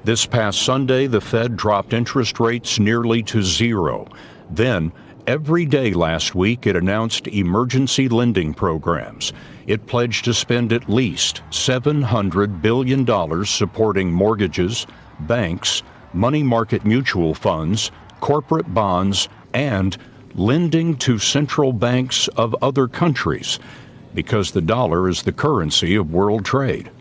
This past Sunday, the Fed dropped interest rates nearly to zero. Then, every day last week, it announced emergency lending programs. It pledged to spend at least $700 billion supporting mortgages, banks, money market mutual funds, corporate bonds, and lending to central banks of other countries, because the dollar is the currency of world trade.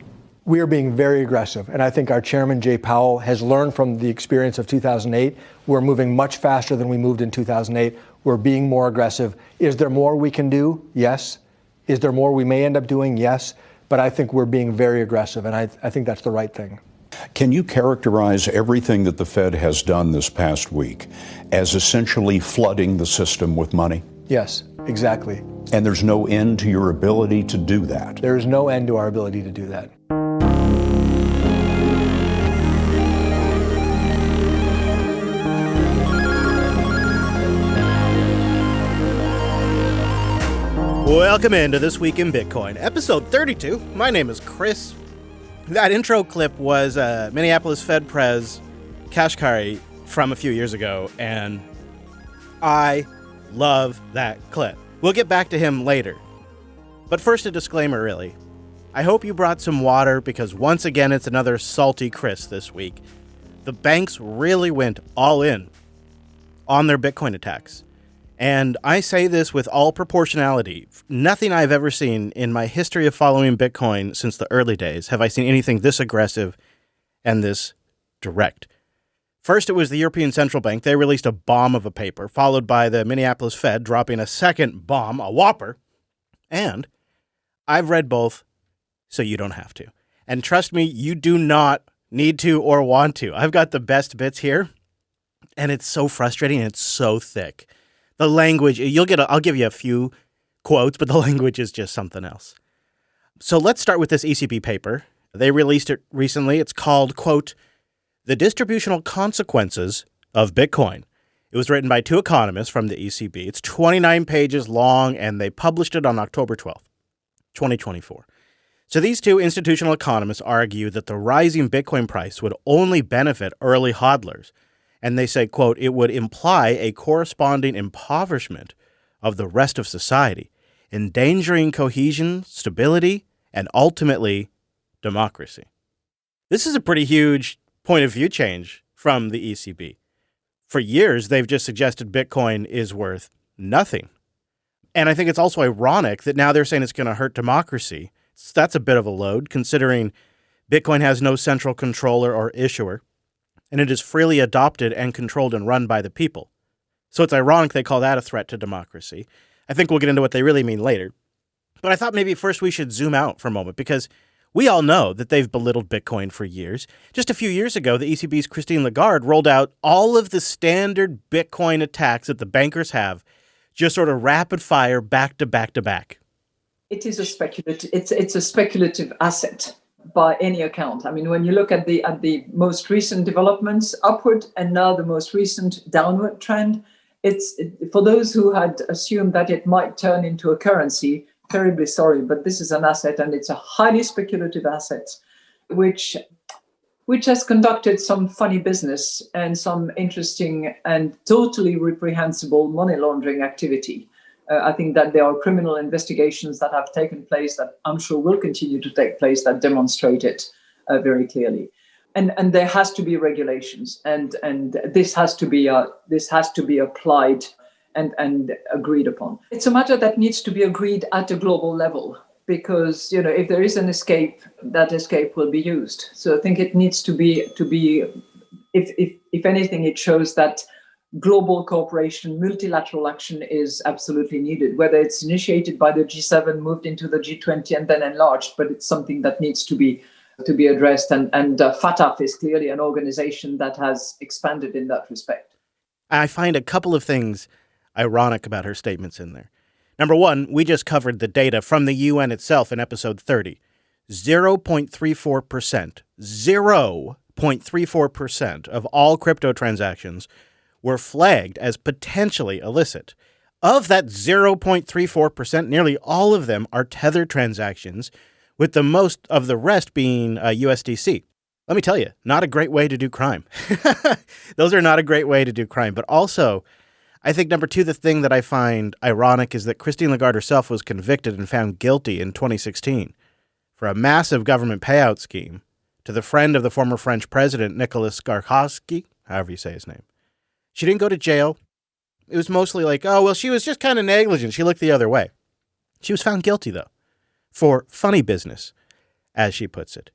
We are being very aggressive, and I think our chairman, Jay Powell, has learned from the experience of 2008. We're moving much faster than we moved in 2008. We're being more aggressive. Is there more we can do? Yes. Is there more we may end up doing? Yes. But I think we're being very aggressive, and I think that's the right thing. Can you characterize everything that the Fed has done this past week as essentially flooding the system with money? Yes, exactly. And there's no end to your ability to do that? There is no end to our ability to do that. Welcome into This Week in Bitcoin, episode 32. My name is Chris. That intro clip was Minneapolis Fed Prez Kashkari from a few years ago, and I love that clip. We'll get back to him later. But first, a disclaimer, really. I hope you brought some water, because once again, it's another salty Chris this week. The banks really went all in on their Bitcoin attacks. And I say this with all proportionality. Nothing I've ever seen in my history of following Bitcoin since the early days have I seen anything this aggressive and this direct. First, it was the European Central Bank. They released a bomb of a paper, followed by the Minneapolis Fed dropping a second bomb, a whopper. And I've read both, so you don't have to. And trust me, you do not need to or want to. I've got the best bits here, and it's so frustrating and it's so thick. The language, I'll give you a few quotes, but the language is just something else. So let's start with this ECB paper. They released it recently. It's called, quote, The Distributional Consequences of Bitcoin. It was written by two economists from the ECB. It's 29 pages long, and they published it on October 12th, 2024. So these two institutional economists argue that the rising Bitcoin price would only benefit early hodlers. And they say, quote, it would imply a corresponding impoverishment of the rest of society, endangering cohesion, stability, and ultimately democracy. This is a pretty huge point of view change from the ECB. For years, they've just suggested Bitcoin is worth nothing. And I think it's also ironic that now they're saying it's going to hurt democracy. So that's a bit of a load, considering Bitcoin has no central controller or issuer, and it is freely adopted and controlled and run by the people. So it's ironic they call that a threat to democracy. I think we'll get into what they really mean later. But I thought maybe first we should zoom out for a moment, because we all know that they've belittled Bitcoin for years. Just a few years ago, the ECB's Christine Lagarde rolled out all of the standard Bitcoin attacks that the bankers have, just sort of rapid fire, back to back to back. It is a speculative. It's a speculative asset by any account. I mean, when you look at the most recent developments upward and now the most recent downward trend, it's for those who had assumed that it might turn into a currency. Terribly sorry, but this is an asset, and it's a highly speculative asset, which has conducted some funny business and some interesting and totally reprehensible money laundering activity. I think that there are criminal investigations that have taken place that I'm sure will continue to take place that demonstrate it very clearly. And there has to be regulations, and this has to be applied and agreed upon. It's a matter that needs to be agreed at a global level, because if there is an escape, that escape will be used. So I think it needs to be if anything, it shows that global cooperation, multilateral action is absolutely needed, whether it's initiated by the G7, moved into the G20, and then enlarged, but it's something that needs to be addressed. And FATF is clearly an organization that has expanded in that respect. I find a couple of things ironic about her statements in there. Number one, we just covered the data from the UN itself in episode 30. 0.34%, 0.34% of all crypto transactions were flagged as potentially illicit. Of that 0.34%, nearly all of them are tethered transactions, with the most of the rest being USDC. Let me tell you, not a great way to do crime. Those are not a great way to do crime. But also, I think number two, the thing that I find ironic is that Christine Lagarde herself was convicted and found guilty in 2016 for a massive government payout scheme to the friend of the former French president, Nicolas Sarkozy, however you say his name. She didn't go to jail. It was mostly like, oh, well, she was just kind of negligent. She looked the other way. She was found guilty, though, for funny business, as she puts it.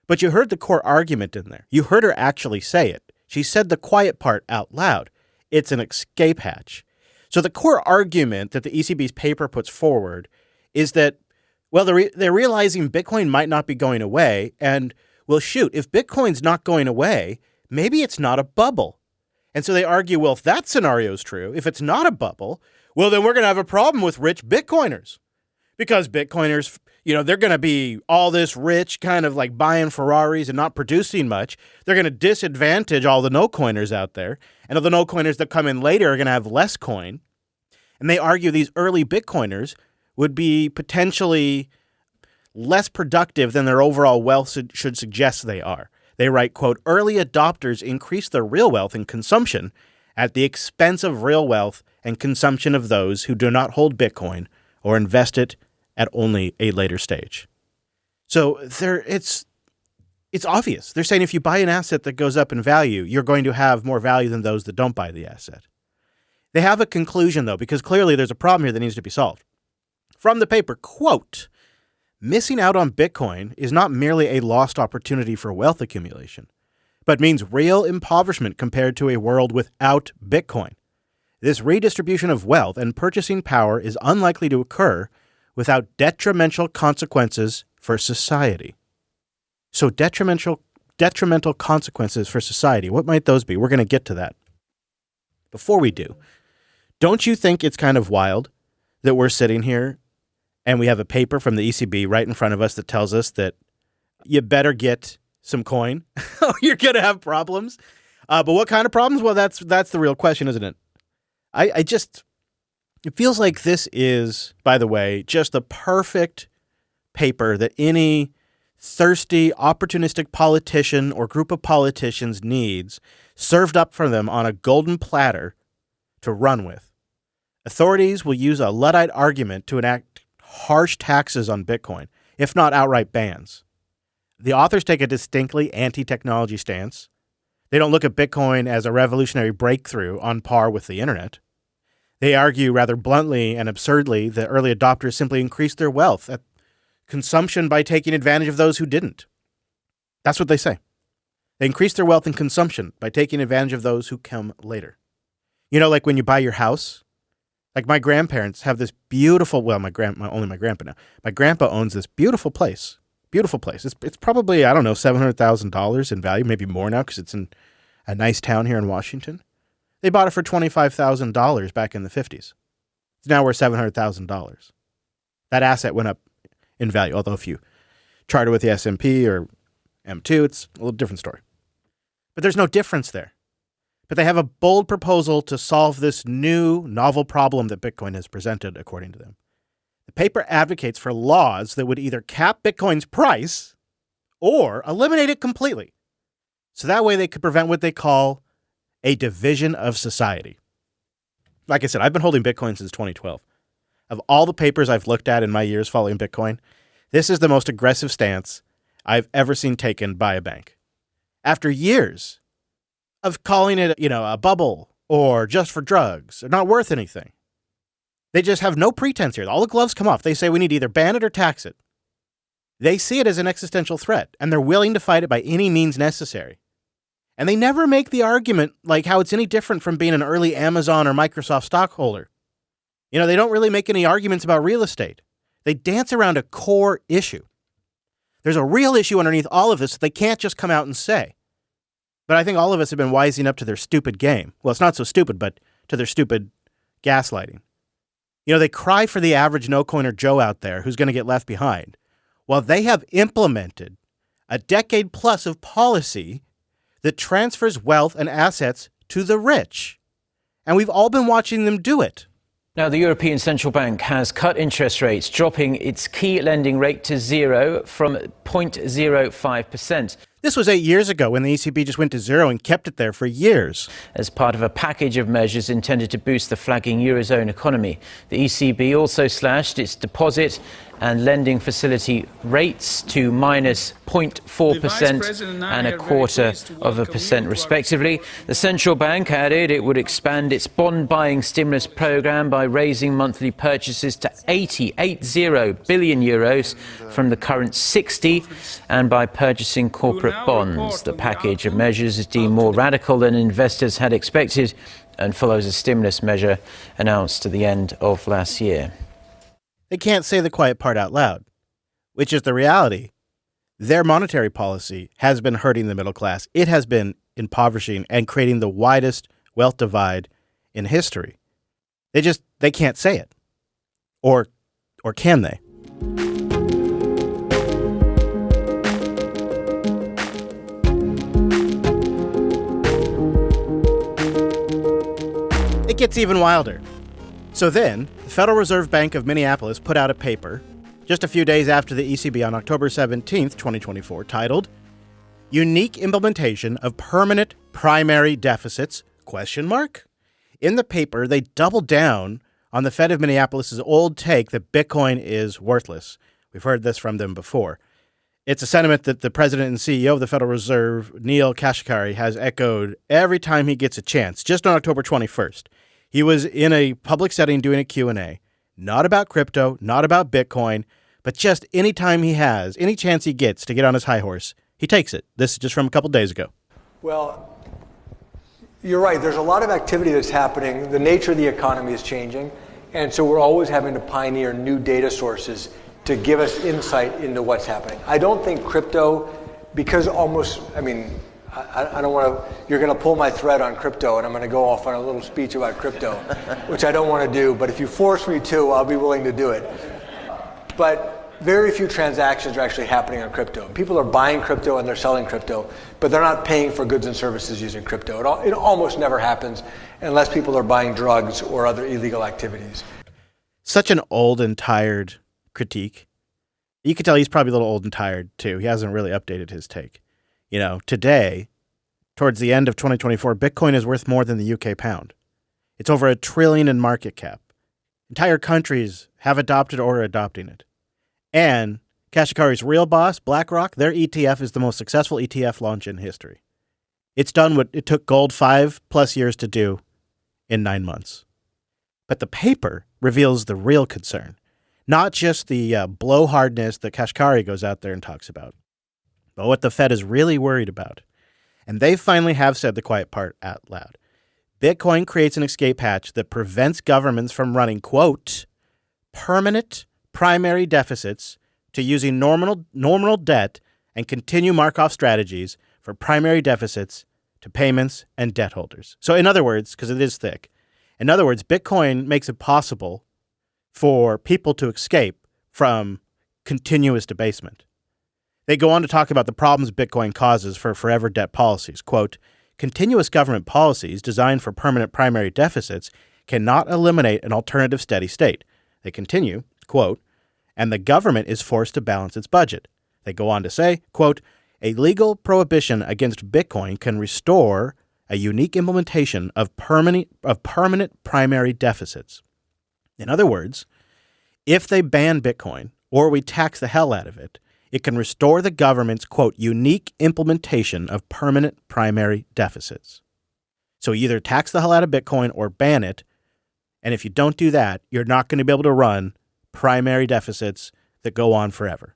But you heard the core argument in there. You heard her actually say it. She said the quiet part out loud. It's an escape hatch. So the core argument that the ECB's paper puts forward is that, well, they're realizing Bitcoin might not be going away. And, well, shoot, if Bitcoin's not going away, maybe it's not a bubble. And so they argue, well, if that scenario is true, if it's not a bubble, well, then we're going to have a problem with rich Bitcoiners. Because Bitcoiners, they're going to be all this rich, kind of like buying Ferraris and not producing much. They're going to disadvantage all the no-coiners out there. And all the no-coiners that come in later are going to have less coin. And they argue these early Bitcoiners would be potentially less productive than their overall wealth should suggest they are. They write, quote, early adopters increase their real wealth and consumption at the expense of real wealth and consumption of those who do not hold Bitcoin or invest it at only a later stage. So it's obvious. They're saying if you buy an asset that goes up in value, you're going to have more value than those that don't buy the asset. They have a conclusion, though, because clearly there's a problem here that needs to be solved. From the paper, quote, missing out on Bitcoin is not merely a lost opportunity for wealth accumulation, but means real impoverishment compared to a world without Bitcoin. This redistribution of wealth and purchasing power is unlikely to occur without detrimental consequences for society. So detrimental consequences for society, what might those be? We're going to get to that. Before we do, don't you think it's kind of wild that we're sitting here and we have a paper from the ECB right in front of us that tells us that you better get some coin or you're going to have problems? But what kind of problems? Well, that's the real question, isn't it? It feels like this is, by the way, just the perfect paper that any thirsty, opportunistic politician or group of politicians needs served up for them on a golden platter to run with. Authorities will use a Luddite argument to enact harsh taxes on Bitcoin, if not outright bans. The authors take a distinctly anti-technology stance. They don't look at Bitcoin as a revolutionary breakthrough on par with the internet. They argue rather bluntly and absurdly that early adopters simply increased their wealth at consumption by taking advantage of those who didn't. That's what they say. They increased their wealth and consumption by taking advantage of those who come later. Like when you buy your house, like my grandparents have this beautiful, well, only my grandpa now. My grandpa owns this beautiful place. Beautiful place. It's probably, I don't know, $700,000 in value, maybe more now because it's in a nice town here in Washington. They bought it for $25,000 back in the 50s. It's now worth $700,000. That asset went up in value, although if you chart it with the S&P or M2, it's a little different story. But there's no difference there. But they have a bold proposal to solve this new, novel problem that Bitcoin has presented, according to them. The paper advocates for laws that would either cap Bitcoin's price or eliminate it completely. So that way they could prevent what they call a division of society. Like I said, I've been holding Bitcoin since 2012. Of all the papers I've looked at in my years following Bitcoin, this is the most aggressive stance I've ever seen taken by a bank. After years of calling it, a bubble or just for drugs or not worth anything, they just have no pretense here. All the gloves come off. They say we need to either ban it or tax it. They see it as an existential threat, and they're willing to fight it by any means necessary. And they never make the argument like how it's any different from being an early Amazon or Microsoft stockholder. They don't really make any arguments about real estate. They dance around a core issue. There's a real issue underneath all of this that they can't just come out and say. But I think all of us have been wising up to their stupid game. Well, it's not so stupid, but to their stupid gaslighting. They cry for the average no-coiner Joe out there who's going to get left behind, while they have implemented a decade plus of policy that transfers wealth and assets to the rich. And we've all been watching them do it. Now, the European Central Bank has cut interest rates, dropping its key lending rate to zero from 0.05%. This was 8 years ago when the ECB just went to zero and kept it there for years. As part of a package of measures intended to boost the flagging Eurozone economy, the ECB also slashed its deposit and lending facility rates to minus 0.4% and a quarter of a percent, respectively. The central bank added it would expand its bond buying stimulus program by raising monthly purchases to 80 billion euros from the current 60, and by purchasing corporate bonds. The package of measures is deemed more radical than investors had expected and follows a stimulus measure announced at the end of last year. They can't say the quiet part out loud, which is the reality. Their monetary policy has been hurting the middle class. It has been impoverishing and creating the widest wealth divide in history. They can't say it. Or can they? It gets even wilder. So then, the Federal Reserve Bank of Minneapolis put out a paper just a few days after the ECB on October 17th, 2024, titled Unique Implementation of Permanent Primary Deficits, ? In the paper, they doubled down on the Fed of Minneapolis' old take that Bitcoin is worthless. We've heard this from them before. It's a sentiment that the president and CEO of the Federal Reserve, Neel Kashkari, has echoed every time he gets a chance. Just on October 21st, he was in a public setting doing a Q&A, not about crypto, not about Bitcoin, but just any time he has, any chance he gets to get on his high horse, he takes it. This is just from a couple days ago. Well, you're right. There's a lot of activity that's happening. The nature of the economy is changing. And so we're always having to pioneer new data sources to give us insight into what's happening. I don't think crypto, because I don't want to, you're going to pull my thread on crypto and I'm going to go off on a little speech about crypto, which I don't want to do. But if you force me to, I'll be willing to do it. But very few transactions are actually happening on crypto. People are buying crypto and they're selling crypto, but they're not paying for goods and services using crypto. It almost never happens unless people are buying drugs or other illegal activities. Such an old and tired critique. You can tell he's probably a little old and tired too. He hasn't really updated his take. Today, towards the end of 2024, Bitcoin is worth more than the UK pound. It's over $1 trillion in market cap. Entire countries have adopted or are adopting it. And Kashkari's real boss, BlackRock, their ETF is the most successful ETF launch in history. It's done what it took gold 5+ years to do in 9 months. But the paper reveals the real concern, not just the blowhardness that Kashkari goes out there and talks about, but what the Fed is really worried about. And they finally have said the quiet part out loud. Bitcoin creates an escape hatch that prevents governments from running, quote, permanent primary deficits to using nominal debt and continue Markov strategies for primary deficits to payments and debt holders. So in other words, because it is thick, in other words, Bitcoin makes it possible for people to escape from continuous debasement. They go on to talk about the problems Bitcoin causes for forever debt policies. Quote, continuous government policies designed for permanent primary deficits cannot eliminate an alternative steady state. They continue, quote, and the government is forced to balance its budget. They go on to say, quote, a legal prohibition against Bitcoin can restore a unique implementation of permanent primary deficits. In other words, if they ban Bitcoin or we tax the hell out of it, it can restore the government's, quote, unique implementation of permanent primary deficits. So either tax the hell out of Bitcoin or ban it. And if you don't do that, you're not going to be able to run primary deficits that go on forever.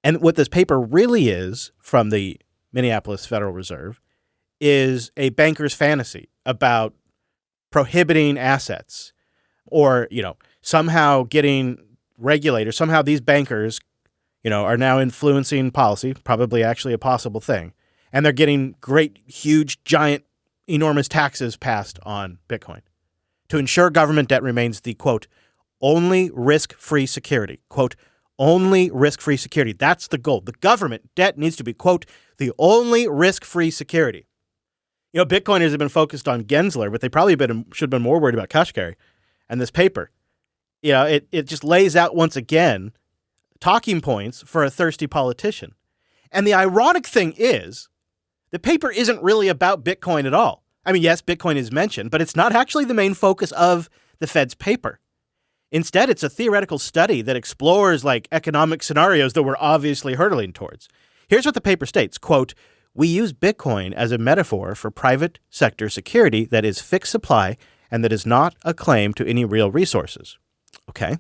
And what this paper really is from the Minneapolis Federal Reserve is a banker's fantasy about prohibiting assets or, somehow getting regulators, somehow these bankers, are now influencing policy, probably actually a possible thing. And they're getting great, huge, giant, enormous taxes passed on Bitcoin to ensure government debt remains the, quote, only risk-free security, quote, only risk-free security. That's the goal. The government debt needs to be, quote, the only risk-free security. Bitcoiners have been focused on Gensler, but they probably should have been more worried about Kashkari and this paper. It just lays out once again talking points for a thirsty politician. And the ironic thing is, the paper isn't really about Bitcoin at all. I mean, yes, Bitcoin is mentioned, but it's not actually the main focus of the Fed's paper. Instead, it's a theoretical study that explores economic scenarios that we're obviously hurtling towards. Here's what the paper states, quote, "We use Bitcoin as a metaphor for private sector security that is fixed supply and that is not a claim to any real resources." Okay.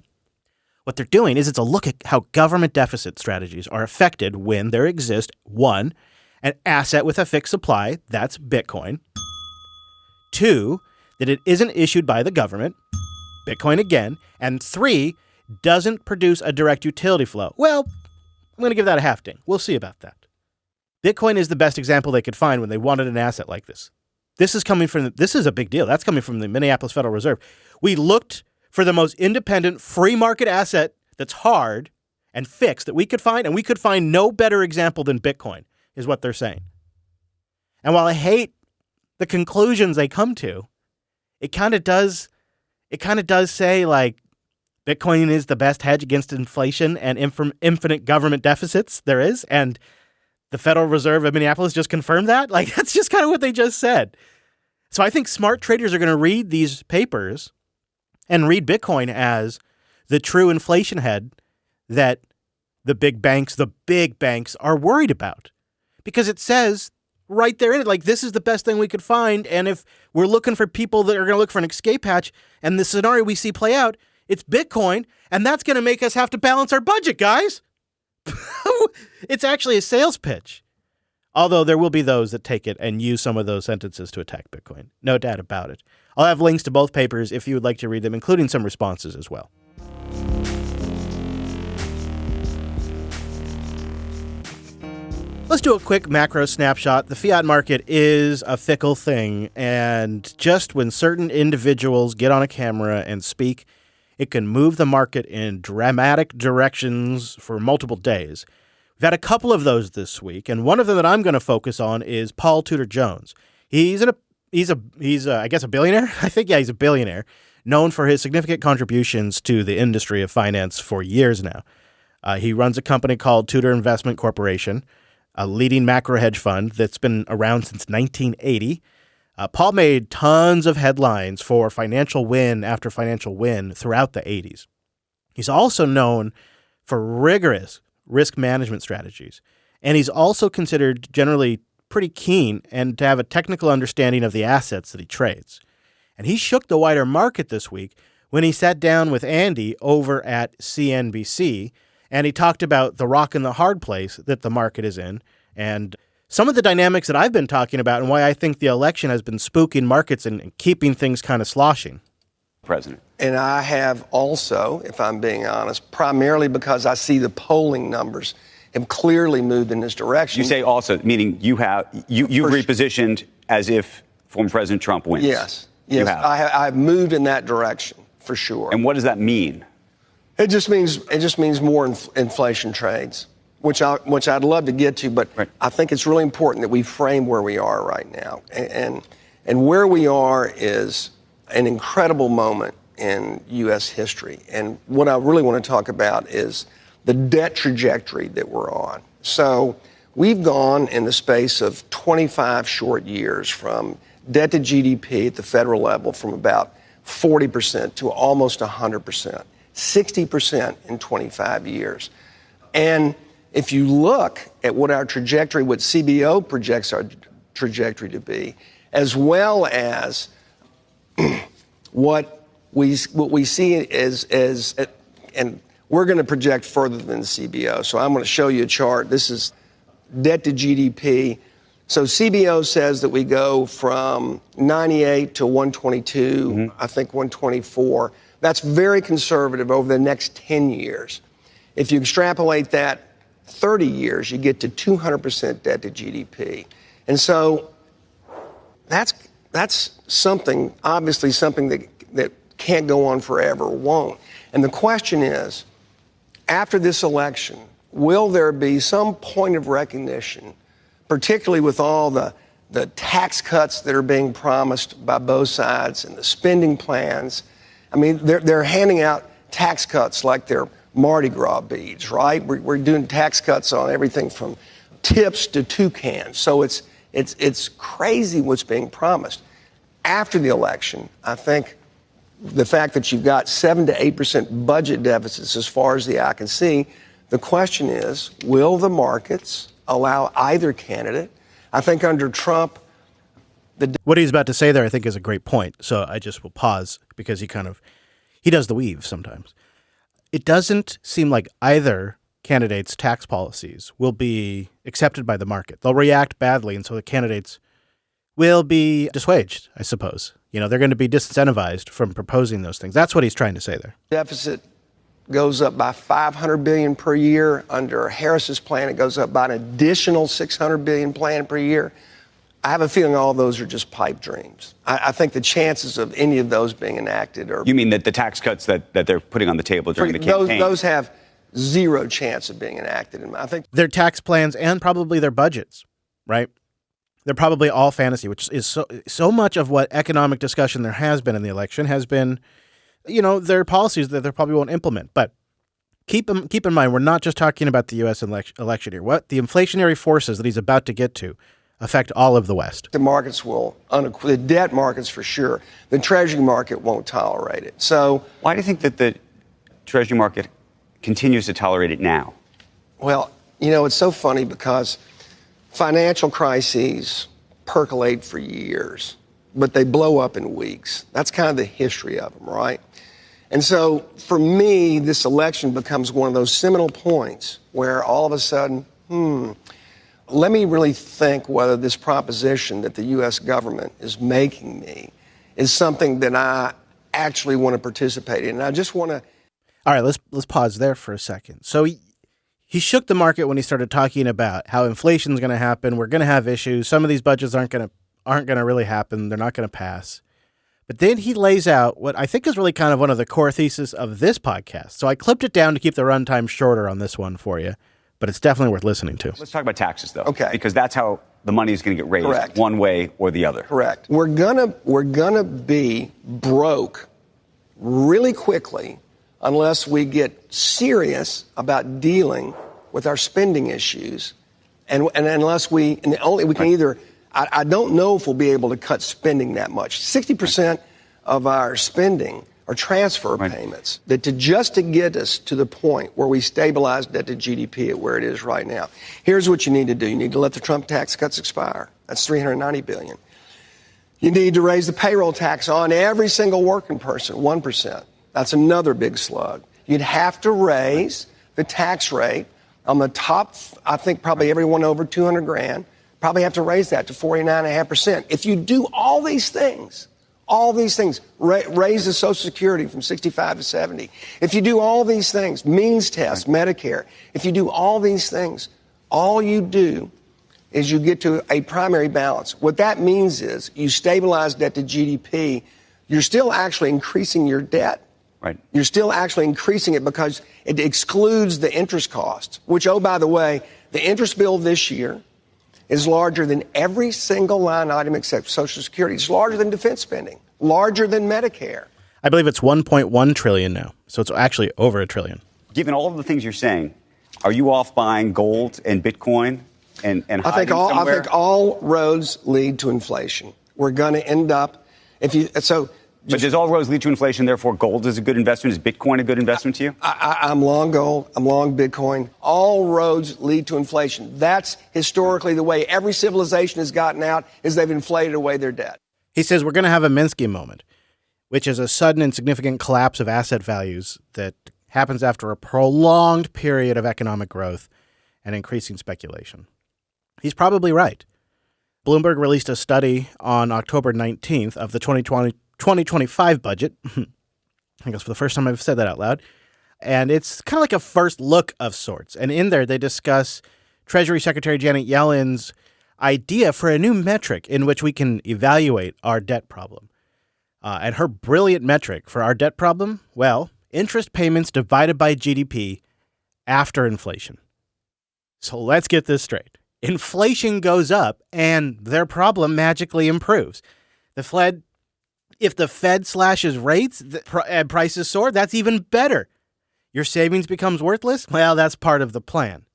What they're doing is it's a look at how government deficit strategies are affected when there exists, one, an asset with a fixed supply, that's Bitcoin. Two, that it isn't issued by the government, Bitcoin again. And three, doesn't produce a direct utility flow. Well, I'm going to give that a half ding. We'll see about that. Bitcoin is the best example they could find when they wanted an asset like this. This is a big deal. That's coming from the Minneapolis Federal Reserve. We looked for the most independent free market asset that's hard and fixed that we could find, and we could find no better example than Bitcoin, is what they're saying. And while I hate the conclusions they come to, it kind of does say Bitcoin is the best hedge against inflation and infinite government deficits there is, and the Federal Reserve of Minneapolis just confirmed that. That's just kind of what they just said. So I think smart traders are going to read these papers and read Bitcoin as the true inflation hedge that the big banks are worried about. Because it says right there in it, this is the best thing we could find. And if we're looking for people that are going to look for an escape hatch and the scenario we see play out, it's Bitcoin. And that's going to make us have to balance our budget, guys. It's actually a sales pitch. Although there will be those that take it and use some of those sentences to attack Bitcoin. No doubt about it. I'll have links to both papers if you would like to read them, including some responses as well. Let's do a quick macro snapshot. The fiat market is a fickle thing, and just when certain individuals get on a camera and speak, it can move the market in dramatic directions for multiple days. We've had a couple of those this week, and one of them that I'm going to focus on is Paul Tudor Jones. He's a billionaire. I think, yeah, he's a billionaire, known for his significant contributions to the industry of finance for years now. He runs a company called Tudor Investment Corporation, a leading macro hedge fund that's been around since 1980. Paul made tons of headlines for financial win after financial win throughout the 80s. He's also known for rigorous risk management strategies, and he's also considered generally pretty keen and to have a technical understanding of the assets that he trades. And he shook the wider market this week when he sat down with Andy over at CNBC, and he talked about the rock and the hard place that the market is in, and some of the dynamics that I've been talking about and why I think the election has been spooking markets and keeping things kind of sloshing. President. And I have also, if I'm being honest, primarily because I see the polling numbers have clearly moved in this direction. You say also, meaning you've repositioned as if former President Trump wins. Yes. I've moved in that direction for sure. And what does that mean? It just means more inflation trades, which I'd love to get to, but right. I think it's really important that we frame where we are right now, and where we are is an incredible moment in U.S. history. And what I really want to talk about is the debt trajectory that we're on. So we've gone in the space of 25 short years from debt to GDP at the federal level from about 40% to almost 100%, 60% in 25 years. And if you look at what our trajectory, what CBO projects our trajectory to be, as well as what we see as and we're going to project further than CBO. So I'm going to show you a chart. This is debt to GDP. So CBO says that we go from 98 to 122, I think 124. That's very conservative over the next 10 years. If you extrapolate that 30 years, you get to 200% debt to GDP. And so that's something, obviously something that can't go on forever, won't. And the question is, after this election, will there be some point of recognition, particularly with all the tax cuts that are being promised by both sides and the spending plans? I mean, they're handing out tax cuts like they're Mardi Gras beads, right? We're doing tax cuts on everything from tips to toucans. So it's crazy what's being promised. After the election, I think the fact that you've got 7 to 8% budget deficits as far as the eye can see, the question is, will the markets allow either candidate? I think under Trump, what he's about to say there, I think, is a great point. So I just will pause because he does the weave sometimes. It doesn't seem like either candidate's tax policies will be accepted by the market. They'll react badly, and so the candidates will be dissuaded, I suppose. They're going to be disincentivized from proposing those things. That's what he's trying to say there. Deficit goes up by $500 billion per year. Under Harris's plan, it goes up by an additional $600 billion plan per year. I have a feeling all those are just pipe dreams. I think the chances of any of those being enacted are... You mean that the tax cuts that they're putting on the table during the campaign? Those have zero chance of being enacted. I think their tax plans and probably their budgets, right? They're probably all fantasy, which is so much of what economic discussion there has been in the election has been, their policies that they probably won't implement. But keep in mind, we're not just talking about the U.S. election here. What the inflationary forces that he's about to get to affect all of the West. The markets the debt markets for sure. The Treasury market won't tolerate it. So why do you think that the Treasury market continues to tolerate it now? Well, it's so funny because financial crises percolate for years, but they blow up in weeks. That's kind of the history of them, right? And so for me, this election becomes one of those seminal points where all of a sudden, let me really think whether this proposition that the U.S. government is making me is something that I actually want to participate in. And I just want to... All right, let's pause there for a second. So he shook the market when he started talking about how inflation is going to happen. We're going to have issues. Some of these budgets aren't going to really happen. They're not going to pass. But then he lays out what I think is really kind of one of the core theses of this podcast. So I clipped it down to keep the runtime shorter on this one for you, but it's definitely worth listening to. Let's talk about taxes, though. Okay. Because that's how the money is going to get raised. Correct. One way or the other. Correct. We're gonna be broke really quickly unless we get serious about dealing with our spending issues, and unless we can either. I don't know if we'll be able to cut spending that much. 60% of our spending are transfer payments. That to get us to the point where we stabilize debt to GDP at where it is right now. Here's what you need to do. You need to let the Trump tax cuts expire. That's $390 billion. You need to raise the payroll tax on every single working person, 1%. That's another big slug. You'd have to raise the tax rate on the top, I think probably everyone over 200 grand, probably have to raise that to 49.5%. If you do all these things, raise the Social Security from 65 to 70. If you do all these things, means test, Medicare, if you do all these things, all you do is you get to a primary balance. What that means is you stabilize debt to GDP. You're still actually increasing your debt. Right. You're still actually increasing it because it excludes the interest costs, which, oh, by the way, the interest bill this year is larger than every single line item except Social Security. It's larger than defense spending, larger than Medicare. I believe it's $1.1 trillion now, so it's actually over $1 trillion. Given all of the things you're saying, are you off buying gold and Bitcoin and I think all roads lead to inflation. We're going to end up But does all roads lead to inflation? Therefore, gold is a good investment. Is Bitcoin a good investment to you? I'm long gold. I'm long Bitcoin. All roads lead to inflation. That's historically the way every civilization has gotten out, is they've inflated away their debt. He says we're going to have a Minsky moment, which is a sudden and significant collapse of asset values that happens after a prolonged period of economic growth and increasing speculation. He's probably right. Bloomberg released a study on October 19th of the 2025 budget. I guess for the first time I've said that out loud. And it's kind of like a first look of sorts. And in there, they discuss Treasury Secretary Janet Yellen's idea for a new metric in which we can evaluate our debt problem. And her brilliant metric for our debt problem, well, interest payments divided by GDP after inflation. So let's get this straight. Inflation goes up and their problem magically improves. If the Fed slashes rates and prices soar, that's even better. Your savings becomes worthless? Well, that's part of the plan.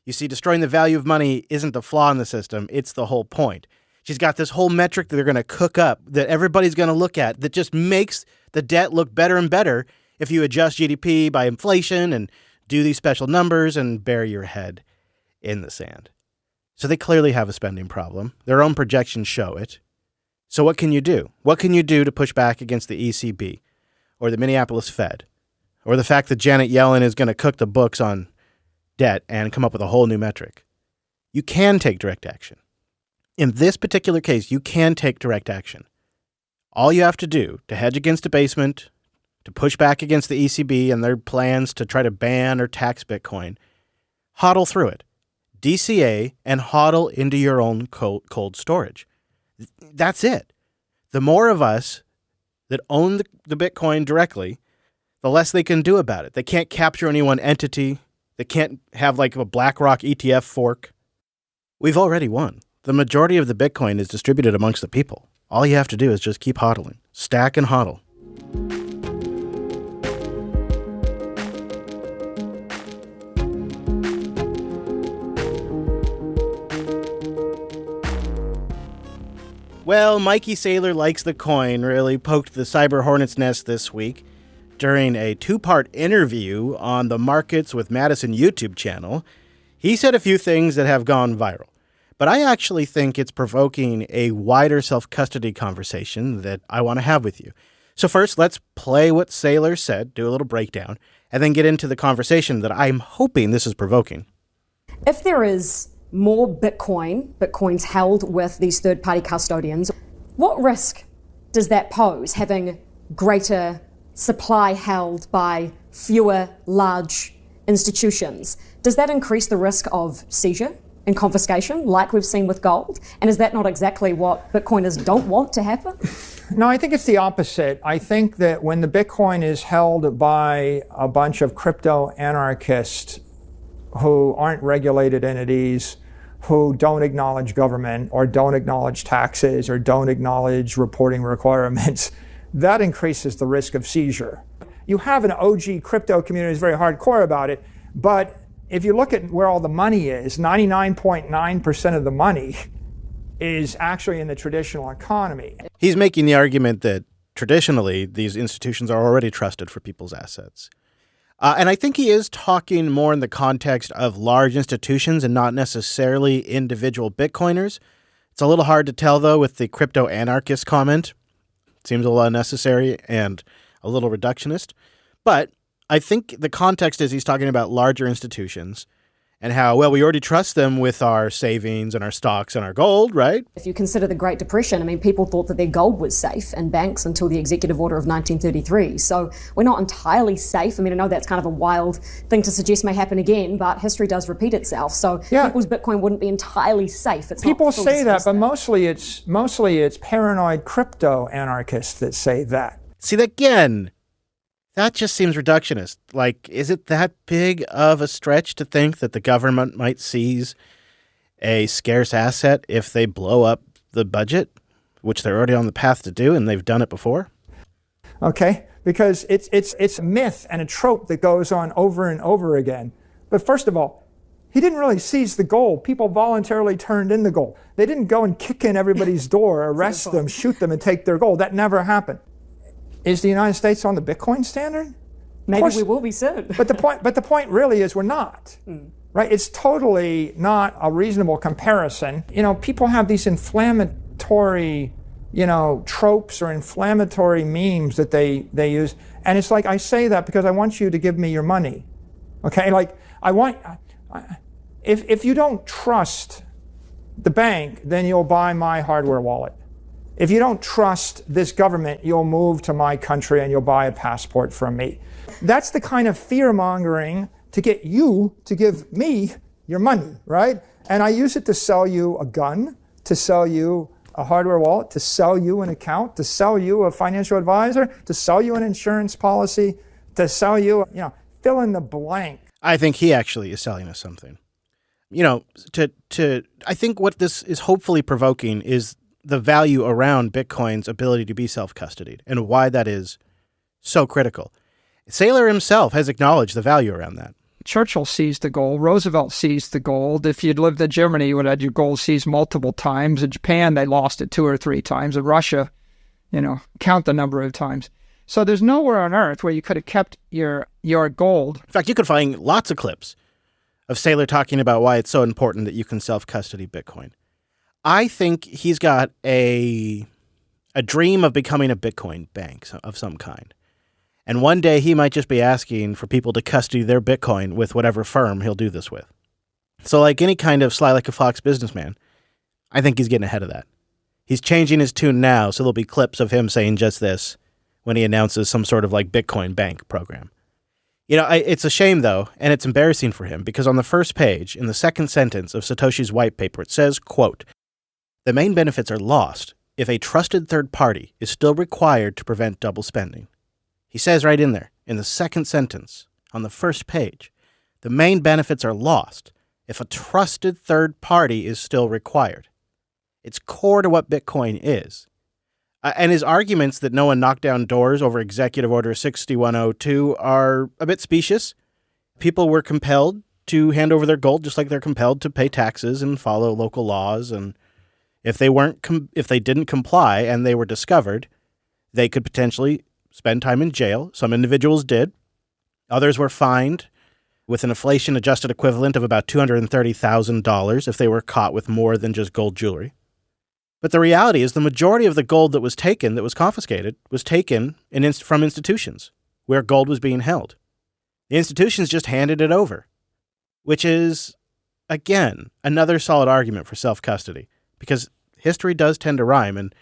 You see, destroying the value of money isn't the flaw in the system. It's the whole point. She's got this whole metric that they're going to cook up that everybody's going to look at that just makes the debt look better and better if you adjust GDP by inflation and do these special numbers and bury your head in the sand. So they clearly have a spending problem. Their own projections show it. So what can you do? What can you do to push back against the ECB or the Minneapolis Fed or the fact that Janet Yellen is going to cook the books on debt and come up with a whole new metric? You can take direct action. In this particular case, you can take direct action. All you have to do to hedge against debasement, to push back against the ECB and their plans to try to ban or tax Bitcoin, hodl through it. DCA and hodl into your own cold storage. That's it. The more of us that own the Bitcoin directly, the less they can do about it. They can't capture any one entity. They can't have like a BlackRock ETF fork. We've already won. The majority of the Bitcoin is distributed amongst the people. All you have to do is just keep hodling. Stack and hodl. Well, Mikey Saylor Likes the Coin really poked the cyber hornet's nest this week during a two-part interview on the Markets with Madison YouTube channel. He said a few things that have gone viral, but I actually think it's provoking a wider self-custody conversation that I want to have with you. So first, let's play what Saylor said, do a little breakdown, and then get into the conversation that I'm hoping this is provoking. If there is more Bitcoins held with these third-party custodians, what risk does that pose, having greater supply held by fewer large institutions? Does that increase the risk of seizure and confiscation, like we've seen with gold? And is that not exactly what Bitcoiners don't want to happen? No, I think it's the opposite. I think that when the Bitcoin is held by a bunch of crypto anarchists who aren't regulated entities, who don't acknowledge government or don't acknowledge taxes or don't acknowledge reporting requirements, that increases the risk of seizure. You have an OG crypto community that's very hardcore about it, but if you look at where all the money is, 99.9% of the money is actually in the traditional economy. He's making the argument that traditionally these institutions are already trusted for people's assets. And I think he is talking more in the context of large institutions and not necessarily individual Bitcoiners. It's a little hard to tell, though, with the crypto anarchist comment. It seems a little unnecessary and a little reductionist. But I think the context is he's talking about larger institutions and how, well, we already trust them with our savings and our stocks and our gold, right? If you consider the Great Depression, I mean, people thought that their gold was safe in banks until the Executive Order of 1933. So we're not entirely safe. I mean, I know that's kind of a wild thing to suggest may happen again, but history does repeat itself. So people's Bitcoin wouldn't be entirely safe. It's people say that, but mostly it's paranoid crypto anarchists that say that. See, again, that just seems reductionist. Like, is it that big of a stretch to think that the government might seize a scarce asset if they blow up the budget, which they're already on the path to do, and they've done it before? Okay, because it's a myth and a trope that goes on over and over again. But first of all, he didn't really seize the gold. People voluntarily turned in the gold. They didn't go and kick in everybody's door, arrest them, shoot them, and take their gold. That never happened. Is the United States on the Bitcoin standard? Maybe we will be soon. But the point really is we're not. Right? It's totally not a reasonable comparison. You know, people have these inflammatory, tropes or inflammatory memes that they use, and it's like, I say that because I want you to give me your money. Okay? Like, if you don't trust the bank, then you'll buy my hardware wallet. If you don't trust this government, you'll move to my country and you'll buy a passport from me. That's the kind of fear-mongering to get you to give me your money, right? And I use it to sell you a gun, to sell you a hardware wallet, to sell you an account, to sell you a financial advisor, to sell you an insurance policy, to sell you, fill in the blank. I think he actually is selling us something. I think what this is hopefully provoking is the value around Bitcoin's ability to be self-custodied and why that is so critical. Saylor himself has acknowledged the value around that. Churchill seized the gold. Roosevelt seized the gold. If you'd lived in Germany, you would have had your gold seized multiple times. In Japan, they lost it 2 or 3 times. In Russia, count the number of times. So there's nowhere on earth where you could have kept your gold. In fact, you could find lots of clips of Saylor talking about why it's so important that you can self-custody Bitcoin. I think he's got a dream of becoming a Bitcoin bank of some kind. And one day he might just be asking for people to custody their Bitcoin with whatever firm he'll do this with. So like any kind of sly like a fox businessman, I think he's getting ahead of that. He's changing his tune now, so there'll be clips of him saying just this when he announces some sort of like Bitcoin bank program. It's a shame, though, and it's embarrassing for him, because on the first page, in the second sentence of Satoshi's white paper, it says, quote, "The main benefits are lost if a trusted third party is still required to prevent double spending." He says right in there, in the second sentence, on the first page, the main benefits are lost if a trusted third party is still required. It's core to what Bitcoin is. And his arguments that no one knocked down doors over Executive Order 6102 are a bit specious. People were compelled to hand over their gold just like they're compelled to pay taxes and follow local laws. And if they didn't comply and they were discovered, they could potentially spend time in jail. Some individuals did. Others were fined with an inflation-adjusted equivalent of about $230,000 if they were caught with more than just gold jewelry. But the reality is the majority of the gold that was confiscated, was taken from institutions where gold was being held. The institutions just handed it over, which is, again, another solid argument for self-custody, because history does tend to rhyme. And,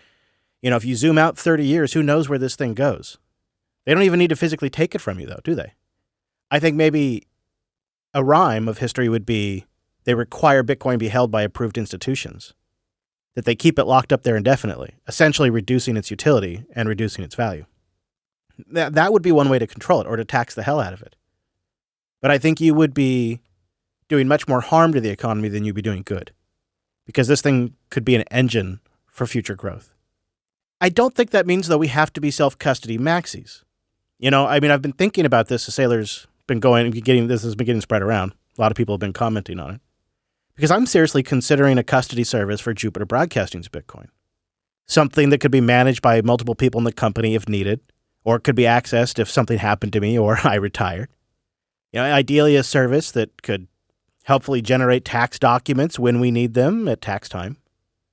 if you zoom out 30 years, who knows where this thing goes? They don't even need to physically take it from you, though, do they? I think maybe a rhyme of history would be they require Bitcoin be held by approved institutions, that they keep it locked up there indefinitely, essentially reducing its utility and reducing its value. That would be one way to control it, or to tax the hell out of it. But I think you would be doing much more harm to the economy than you'd be doing good, because this thing could be an engine for future growth. I don't think that means, though, we have to be self-custody maxis. I've been thinking about this. The Saylor's been this has been getting spread around. A lot of people have been commenting on it. Because I'm seriously considering a custody service for Jupiter Broadcasting's Bitcoin. Something that could be managed by multiple people in the company if needed, or it could be accessed if something happened to me or I retired. Ideally a service that could helpfully generate tax documents when we need them at tax time.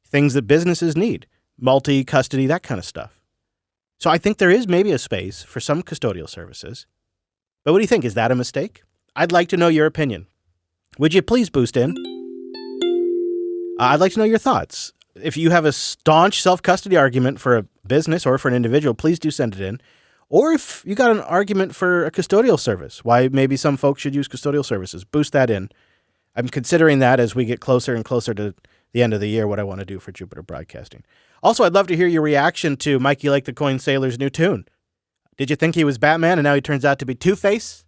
Things that businesses need, multi-custody, that kind of stuff. So I think there is maybe a space for some custodial services. But what do you think? Is that a mistake? I'd like to know your opinion. Would you please boost in? I'd like to know your thoughts. If you have a staunch self-custody argument for a business or for an individual, please do send it in. Or if you got an argument for a custodial service, why maybe some folks should use custodial services, boost that in. I'm considering that as we get closer and closer to the end of the year, what I want to do for Jupiter Broadcasting. Also, I'd love to hear your reaction to Mikey Lake the Coin Sailor's new tune. Did you think he was Batman and now he turns out to be Two-Face?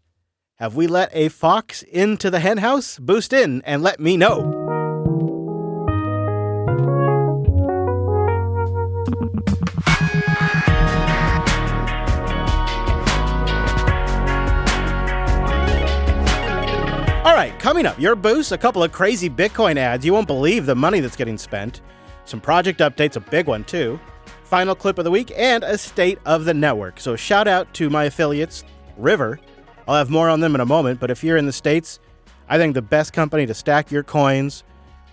Have we let a fox into the hen house? Boost in and let me know. All right, coming up, your boost, a couple of crazy Bitcoin ads. You won't believe the money that's getting spent. Some project updates, a big one too. Final clip of the week, and a state of the network. So shout out to my affiliates, River. I'll have more on them in a moment, but if you're in the States, I think the best company to stack your coins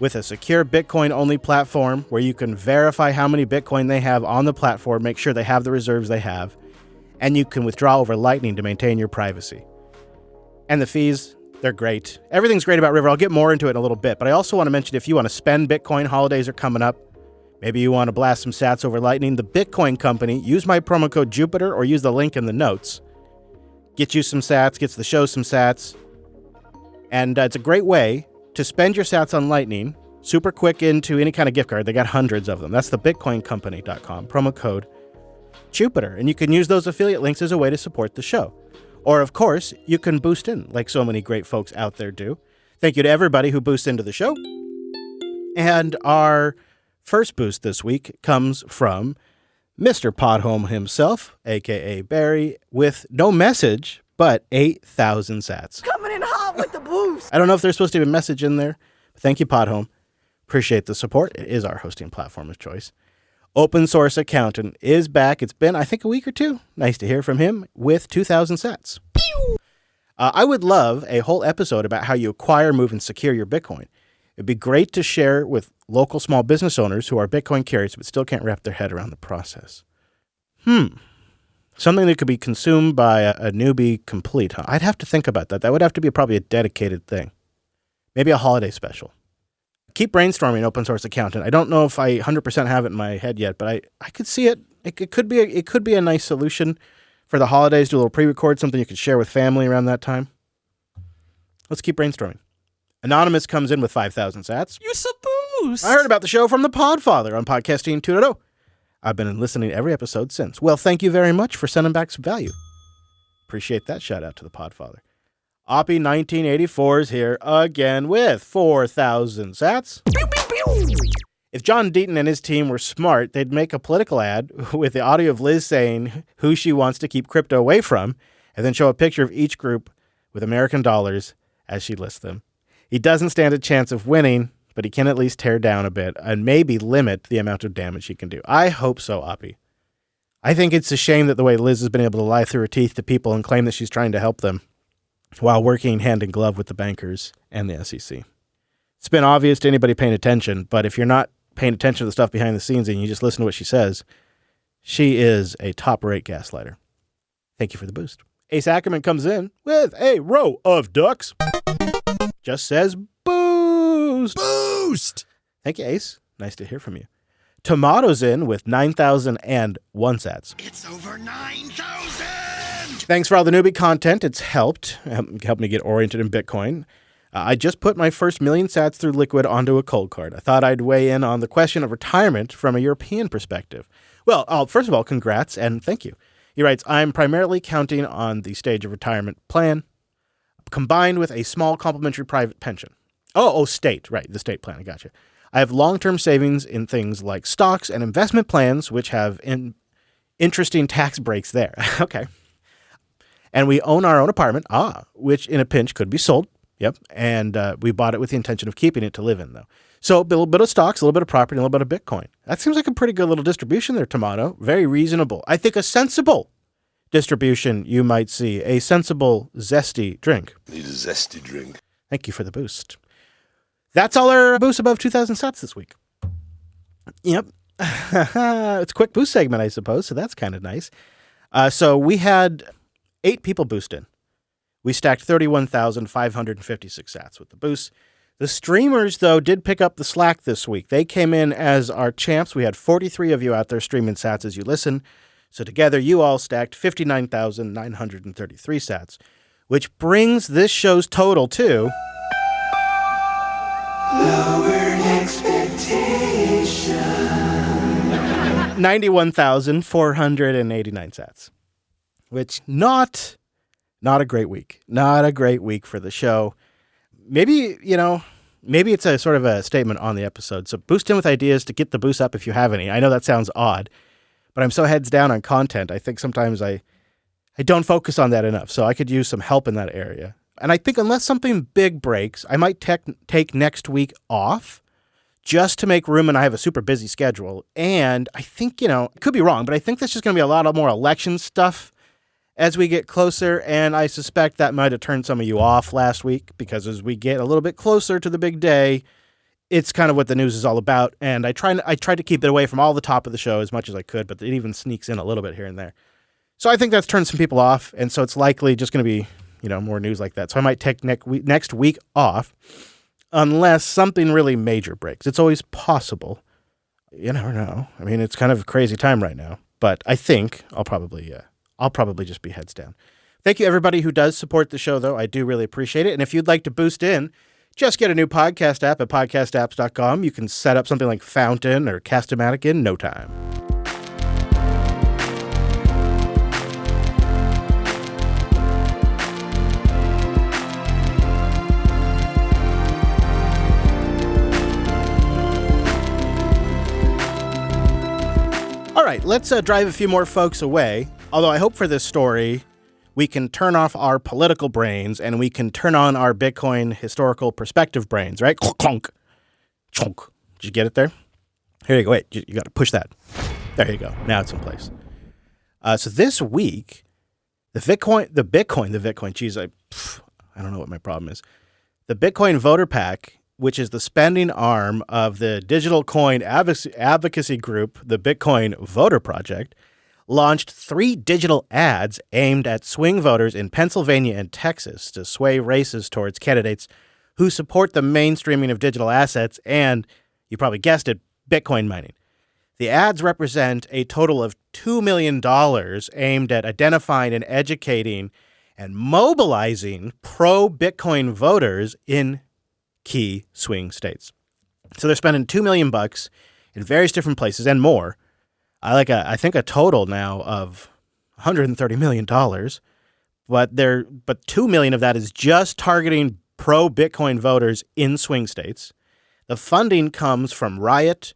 with a secure Bitcoin-only platform where you can verify how many Bitcoin they have on the platform, make sure they have the reserves they have, and you can withdraw over Lightning to maintain your privacy. And the fees, they're great. Everything's great about River. I'll get more into it in a little bit, but I also want to mention if you want to spend Bitcoin, holidays are coming up. Maybe you want to blast some sats over Lightning. The Bitcoin Company, use my promo code Jupiter or use the link in the notes. Get you some sats, gets the show some sats. And it's a great way to spend your sats on Lightning, super quick into any kind of gift card. They got hundreds of them. That's the bitcoincompany.com, promo code Jupiter. And you can use those affiliate links as a way to support the show. Or, of course, you can boost in, like so many great folks out there do. Thank you to everybody who boosts into the show. And our first boost this week comes from Mr. Podhome himself, a.k.a. Barry, with no message, but 8,000 sats. Coming in hot with the boost. I don't know if there's supposed to be a message in there. But thank you, Podhome. Appreciate the support. It is our hosting platform of choice. Open Source Accountant is back. It's been, I think, a week or two. Nice to hear from him with 2,000 sats. I would love a whole episode about how you acquire, move, and secure your Bitcoin. It'd be great to share with local small business owners who are Bitcoin curious but still can't wrap their head around the process. Something that could be consumed by a newbie complete. Huh? I'd have to think about that. That would have to be probably a dedicated thing. Maybe a holiday special. Keep brainstorming, Open Source Accountant. I don't know if I 100% have it in my head yet, but I could see it. It could be a nice solution for the holidays. Do a little pre-record, something you could share with family around that time. Let's keep brainstorming. Anonymous comes in with 5,000 sats. You suppose? I heard about the show from the Podfather on Podcasting 2.0. I've been listening to every episode since. Well, thank you very much for sending back some value. Appreciate that. Shout out to the Podfather. Oppie 1984 is here again with 4,000 sats. Pew, pew, pew. If John Deaton and his team were smart, they'd make a political ad with the audio of Liz saying who she wants to keep crypto away from, and then show a picture of each group with American dollars as she lists them. He doesn't stand a chance of winning, but he can at least tear down a bit and maybe limit the amount of damage he can do. I hope so, Oppie. I think it's a shame that the way Liz has been able to lie through her teeth to people and claim that she's trying to help them while working hand in glove with the bankers and the SEC. It's been obvious to anybody paying attention, but if you're not paying attention to the stuff behind the scenes and you just listen to what she says, she is a top-rate gaslighter. Thank you for the boost. Ace Ackerman comes in with a row of ducks. Just says boost. Boost! Thank you, Ace. Nice to hear from you. Tomatoes in with 9,001 sats. It's over 9,000! Thanks for all the newbie content. It's helped me get oriented in Bitcoin. I just put my first million sats through Liquid onto a cold card. I thought I'd weigh in on the question of retirement from a European perspective. Well, first of all, congrats and thank you. He writes, I'm primarily counting on the stage of retirement plan combined with a small complementary private pension. State, right, the state plan, I got you. I have long-term savings in things like stocks and investment plans, which have interesting tax breaks there. Okay. And we own our own apartment, which in a pinch could be sold. Yep. And we bought it with the intention of keeping it to live in, though. So a little bit of stocks, a little bit of property, a little bit of Bitcoin. That seems like a pretty good little distribution there, Tomato. Very reasonable. I think a sensible distribution, you might see. A sensible, zesty drink. Need a zesty drink. Thank you for the boost. That's all our boosts above 2,000 sats this week. Yep. It's a quick boost segment, I suppose, so that's kind of nice. So we had 8 people boost in. We stacked 31,556 sats with the boost. The streamers, though, did pick up the slack this week. They came in as our champs. We had 43 of you out there streaming sats as you listen. So together, you all stacked 59,933 sats, which brings this show's total to... Lowered expectation. 91,489 sats, which not a great week. Not a great week for the show. Maybe it's a sort of a statement on the episode. So boost in with ideas to get the boost up if you have any. I know that sounds odd, but I'm so heads down on content. I think sometimes I don't focus on that enough. So I could use some help in that area. And I think unless something big breaks, I might take next week off just to make room. And I have a super busy schedule. And I think, I could be wrong, but I think there's just going to be a lot more election stuff as we get closer. And I suspect that might have turned some of you off last week because as we get a little bit closer to the big day, it's kind of what the news is all about. And I tried to keep it away from all the top of the show as much as I could, but it even sneaks in a little bit here and there. So I think that's turned some people off. And so it's likely just going to be, more news like that. So I might take next week off unless something really major breaks. It's always possible. You never know. I mean, it's kind of a crazy time right now, but I think I'll probably just be heads down. Thank you everybody who does support the show though. I do really appreciate it. And if you'd like to boost in, just get a new podcast app at podcastapps.com. You can set up something like Fountain or Cast-O-Matic in no time. All right, let's drive a few more folks away. Although I hope for this story, we can turn off our political brains and we can turn on our Bitcoin historical perspective brains, right? Clunk, chunk. Did you get it there? Here you go. Wait, you got to push that. There you go. Now it's in place. So this week, the Bitcoin, geez, I don't know what my problem is. The Bitcoin Voter PAC, which is the spending arm of the digital coin advocacy group, the Bitcoin Voter Project, launched 3 digital ads aimed at swing voters in Pennsylvania and Texas to sway races towards candidates who support the mainstreaming of digital assets and, you probably guessed it, Bitcoin mining. The ads represent a total of $2 million aimed at identifying and educating and mobilizing pro-Bitcoin voters in key swing states. So they're spending $2 million in various different places and more. I think a total now of $130 million, but $2 million of that is just targeting pro-Bitcoin voters in swing states. The funding comes from Riot,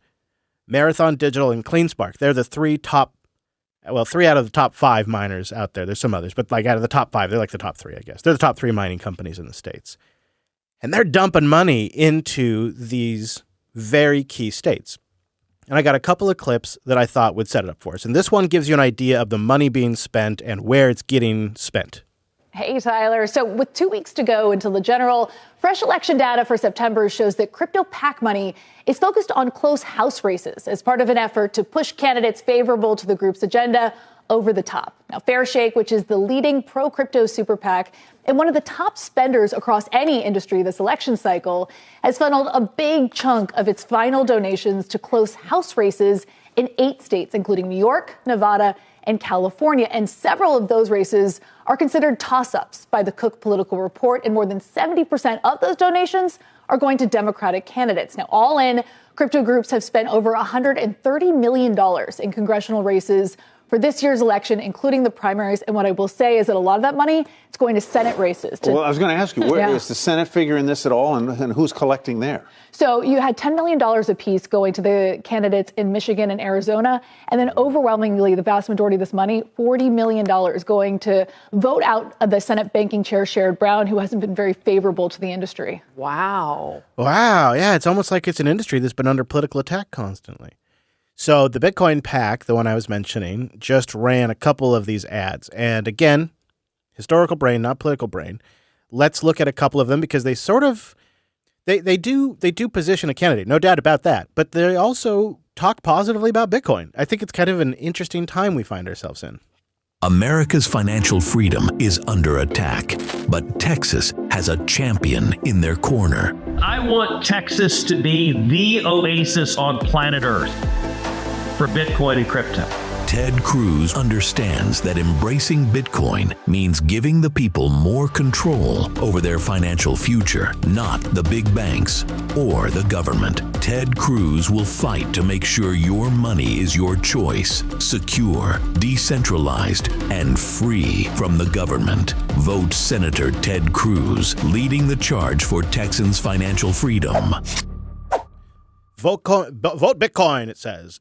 Marathon Digital, and CleanSpark. They're the 3 out of the top 5 miners out there. There's some others, but like out of the top 5, they're like the top 3, I guess. They're the top 3 mining companies in the States. And they're dumping money into these very key states. And I got a couple of clips that I thought would set it up for us. And this one gives you an idea of the money being spent and where it's getting spent. Hey, Tyler. So with 2 weeks to go until the general, fresh election data for September shows that crypto PAC money is focused on close House races as part of an effort to push candidates favorable to the group's agenda over the top. Now, Fairshake, which is the leading pro-crypto super PAC and one of the top spenders across any industry this election cycle, has funneled a big chunk of its final donations to close House races in 8 states, including New York, Nevada, and California. And several of those races are considered toss-ups by the Cook Political Report, and more than 70% of those donations are going to Democratic candidates. Now, all in, crypto groups have spent over $130 million in congressional races for this year's election, including the primaries. And what I will say is that a lot of that money is going to Senate races. Well, I was going to ask you, where is the Senate figure in this at all, and who's collecting there? So you had $10 million apiece going to the candidates in Michigan and Arizona, and then overwhelmingly, the vast majority of this money, $40 million, is going to vote out the Senate banking chair, Sherrod Brown, who hasn't been very favorable to the industry. Wow. Yeah, it's almost like it's an industry that's been under political attack constantly. So the Bitcoin PAC, the one I was mentioning, just ran a couple of these ads. And again, historical brain, not political brain. Let's look at a couple of them because they sort of, they do position a candidate, no doubt about that. But they also talk positively about Bitcoin. I think it's kind of an interesting time we find ourselves in. America's financial freedom is under attack, but Texas has a champion in their corner. I want Texas to be the oasis on planet Earth for Bitcoin and crypto. Ted Cruz understands that embracing Bitcoin means giving the people more control over their financial future, not the big banks or the government. Ted Cruz will fight to make sure your money is your choice, secure, decentralized, and free from the government. Vote Senator Ted Cruz, leading the charge for Texans' financial freedom. Vote Bitcoin, it says.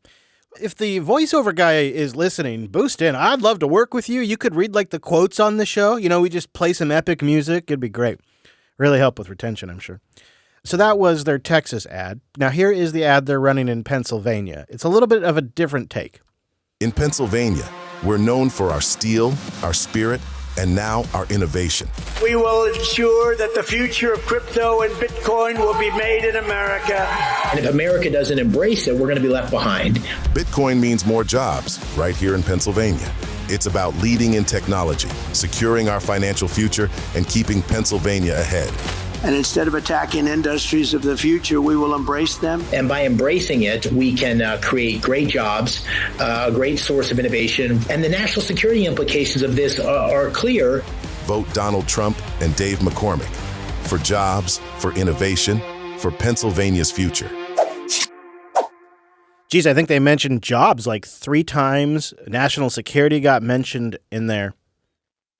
If the voiceover guy is listening, boost in. I'd love to work with you. You could read like the quotes on the show. You know, we just play some epic music. It'd be great. Really help with retention, I'm sure. So that was their Texas ad. Now here is the ad they're running in Pennsylvania. It's a little bit of a different take. In Pennsylvania, we're known for our steel, our spirit, and now our innovation. We will ensure that the future of crypto and Bitcoin will be made in America. And if America doesn't embrace it, we're going to be left behind. Bitcoin means more jobs right here in Pennsylvania. It's about leading in technology, securing our financial future, and keeping Pennsylvania ahead. And instead of attacking industries of the future, we will embrace them. And by embracing it, we can create great jobs, a great source of innovation. And the national security implications of this are clear. Vote Donald Trump and Dave McCormick for jobs, for innovation, for Pennsylvania's future. Geez, I think they mentioned jobs like 3 times. National security got mentioned in there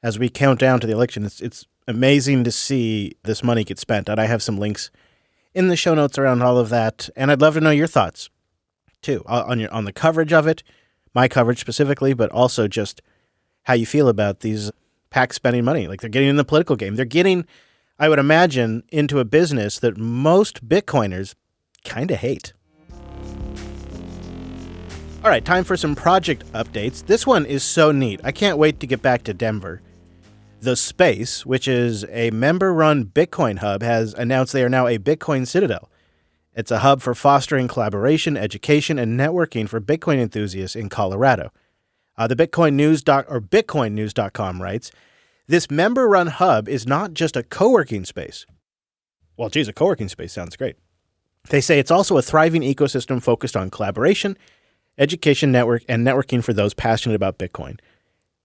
as we count down to the election. It's amazing to see this money get spent. And I have some links in the show notes around all of that. And I'd love to know your thoughts, too, on the coverage of it, my coverage specifically, but also just how you feel about these PACs spending money. Like, they're getting in the political game. They're getting, I would imagine, into a business that most Bitcoiners kind of hate. All right, time for some project updates. This one is so neat. I can't wait to get back to Denver. The Space, which is a member-run Bitcoin hub, has announced they are now a Bitcoin citadel. It's a hub for fostering collaboration, education, and networking for Bitcoin enthusiasts in Colorado. The BitcoinNews.com writes, this member-run hub is not just a co-working space. Well, geez, a co-working space sounds great. They say it's also a thriving ecosystem focused on collaboration, education, networking for those passionate about Bitcoin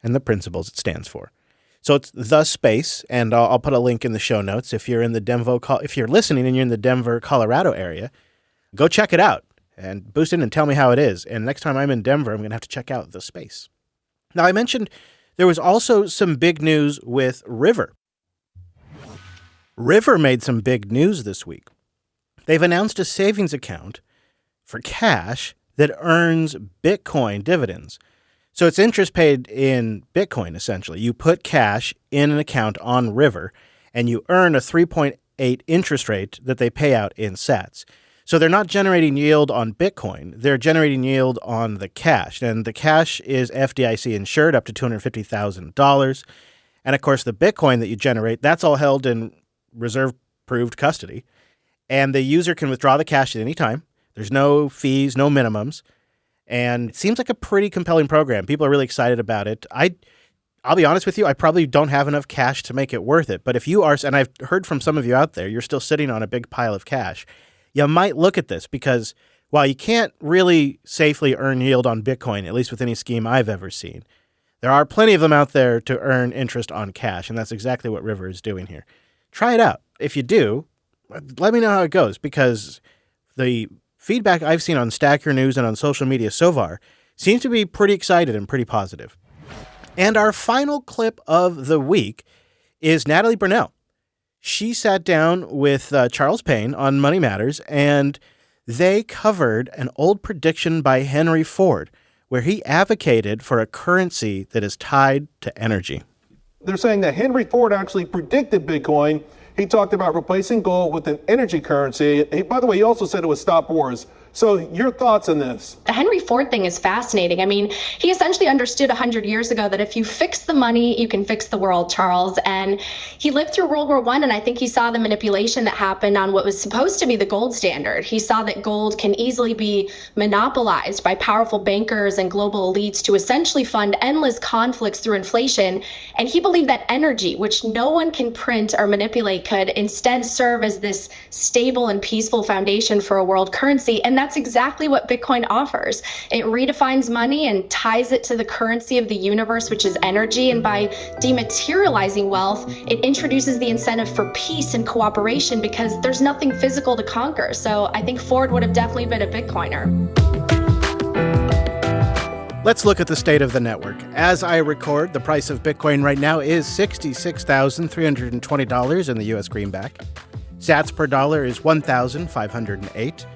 and the principles it stands for. So it's The Space, and I'll put a link in the show notes. If you're if you're listening and you're in the Denver, Colorado area, go check it out and boost in and tell me how it is. And next time I'm in Denver, I'm going to have to check out The Space. Now, I mentioned there was also some big news with River. River made some big news this week. They've announced a savings account for cash that earns Bitcoin dividends. So it's interest paid in Bitcoin, essentially. You put cash in an account on River, and you earn a 3.8 interest rate that they pay out in sats. So they're not generating yield on Bitcoin. They're generating yield on the cash. And the cash is FDIC insured up to $250,000. And, of course, the Bitcoin that you generate, that's all held in reserve-approved custody. And the user can withdraw the cash at any time. There's no fees, no minimums. And it seems like a pretty compelling program. People are really excited about it. I'll be honest with you, I probably don't have enough cash to make it worth it. But if you are, and I've heard from some of you out there, you're still sitting on a big pile of cash, you might look at this because while you can't really safely earn yield on Bitcoin, at least with any scheme I've ever seen, there are plenty of them out there to earn interest on cash. And that's exactly what River is doing here. Try it out. If you do, let me know how it goes, because the feedback I've seen on Stacker News and on social media so far seems to be pretty excited and pretty positive. And our final clip of the week is Natalie Brunell. She sat down with Charles Payne on Money Matters, and they covered an old prediction by Henry Ford, where he advocated for a currency that is tied to energy. They're saying that Henry Ford actually predicted Bitcoin. He talked about replacing gold with an energy currency. By the way, he also said it would stop wars. So your thoughts on this? The Henry Ford thing is fascinating. I mean, he essentially understood 100 years ago that if you fix the money, you can fix the world, Charles. And he lived through World War I, and I think he saw the manipulation that happened on what was supposed to be the gold standard. He saw that gold can easily be monopolized by powerful bankers and global elites to essentially fund endless conflicts through inflation. And he believed that energy, which no one can print or manipulate, could instead serve as this stable and peaceful foundation for a world currency. And that's exactly what Bitcoin offers. It redefines money and ties it to the currency of the universe, which is energy. And by dematerializing wealth, it introduces the incentive for peace and cooperation because there's nothing physical to conquer. So I think Ford would have definitely been a Bitcoiner. Let's look at the state of the network. As I record, the price of Bitcoin right now is $66,320 in the U.S. greenback. Sats per dollar is 1,508.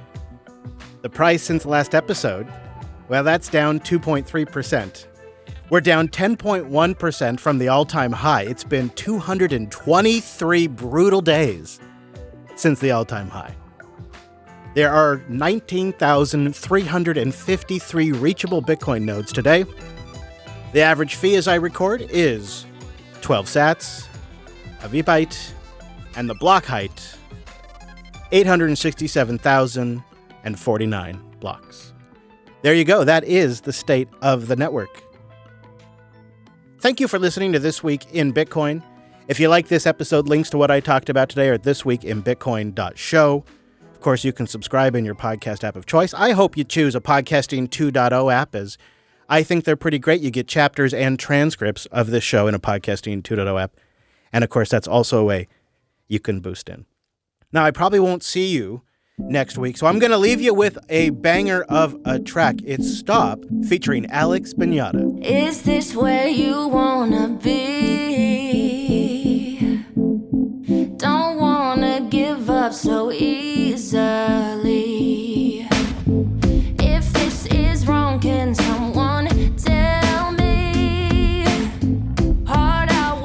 The price since the last episode, well, that's down 2.3%. We're down 10.1% from the all-time high. It's been 223 brutal days since the all-time high. There are 19,353 reachable Bitcoin nodes today. The average fee as I record is 12 sats, a VByte, and the block height, 867,049 blocks. There you go. That is the state of the network. Thank you for listening to This Week in Bitcoin. If you like this episode, links to what I talked about today are thisweekinbitcoin.show. Of course, you can subscribe in your podcast app of choice. I hope you choose a Podcasting 2.0 app, as I think they're pretty great. You get chapters and transcripts of this show in a Podcasting 2.0 app. And of course, that's also a way you can boost in. Now, I probably won't see you next week, so I'm going to leave you with a banger of a track. It's Stop, featuring Alex Bignata. Is this where you wanna be? Don't wanna give up so easily. If this is wrong, can someone tell me? Heart out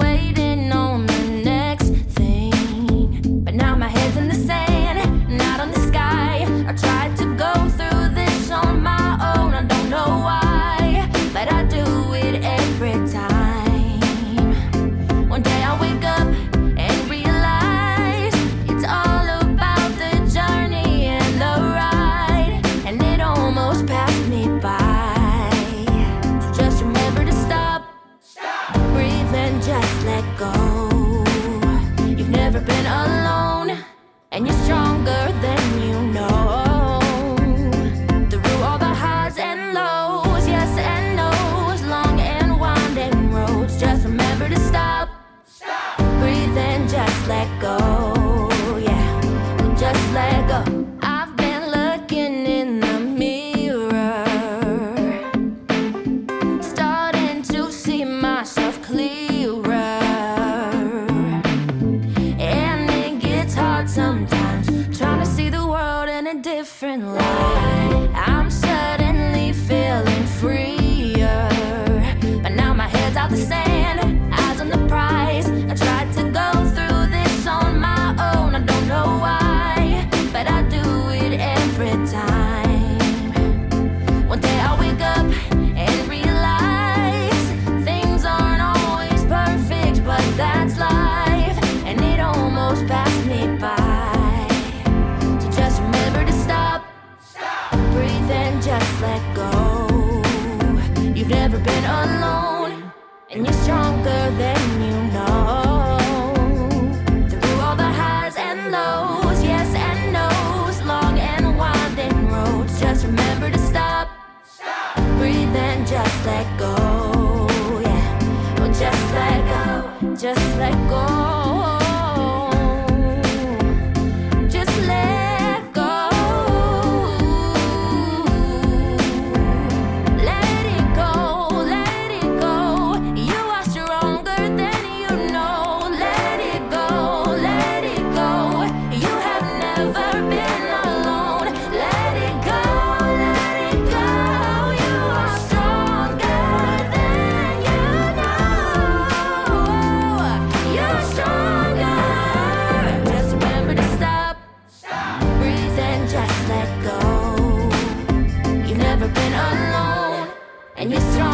and you're stronger than you know. Through all the highs and lows, yes and no's, long and winding roads, just remember to stop, breathe and just let go. Yeah, oh, just let go, just let go. Just let go. Let it go, let it go. You are stronger than you know. Let it go, let it go. You have never been alone. Let it go, let it go. You are stronger than you know. You're stronger. Just remember to stop, breathe and just let go. You've never been alone, and you're stronger.